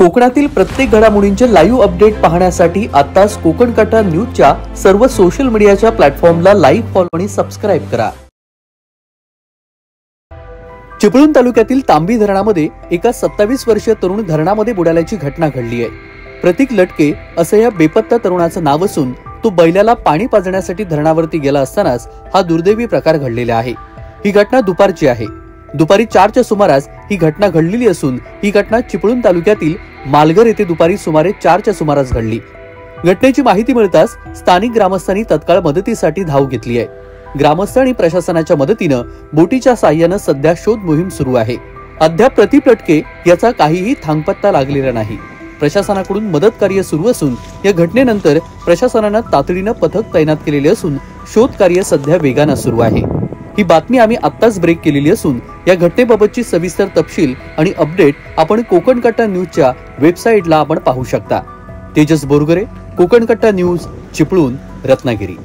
कोकणातील प्रत्येक घडामोडींचे लाईव्ह अपडेट पाहण्यासाठी आताच कोकण कट्टा न्यूजच्या सर्व सोशल मीडियाच्या प्लॅटफॉर्मला लाईक, फॉलो आणि सबस्क्राईब करा। चिपळूण तालुक्यातील तांबी धरणामध्ये एका 27 वर्षीय तरुण धरणामध्ये बुडाल्याची घटना घडली आहे। प्रतीक लटके असं या बेपत्ता तरुणाचं नाव असून तो बैलाला पाणी पाजण्यासाठी धरणावरती गेला असतानाच हा दुर्दैवी प्रकार घडलेला आहे। ही घटना दुपारची आहे। दुपारी 4च्या सुमारास ही घटना घडलेली असून ही घटना चिपळूण तालुक्यातील मालघर येथे दुपारी सुमारे 4च्या सुमारास घडली। घटनेची माहिती मिळताच स्थानिक ग्रामस्थांनी तत्काळ मदतीसाठी धाव घेतली आहे। ग्रामस्थ आणि प्रशासनाच्या मदतीने बोटीच्या साहाय्याने सध्या शोध मोहीम सुरू आहे। अद्याप प्रतीक लटके याचा काहीही थांगपत्ता लागलेला नाही। प्रशासनाकडून मदत कार्य सुरू असून या घटनेनंतर प्रशासनाने तातडीने पथक तैनात केलेले असून शोध कार्य सध्या वेगाने सुरू आहे। ही बातमी आम्ही आत्ताच ब्रेक केलेली असून या घटनेबाबतची सविस्तर तपशील आणि अपडेट आपण कोकण कट्टा न्यूजच्या वेबसाईटला आपण पाहू शकता। तेजस बोरगरे, कोकण कट्टा न्यूज, चिपळूण, रत्नागिरी।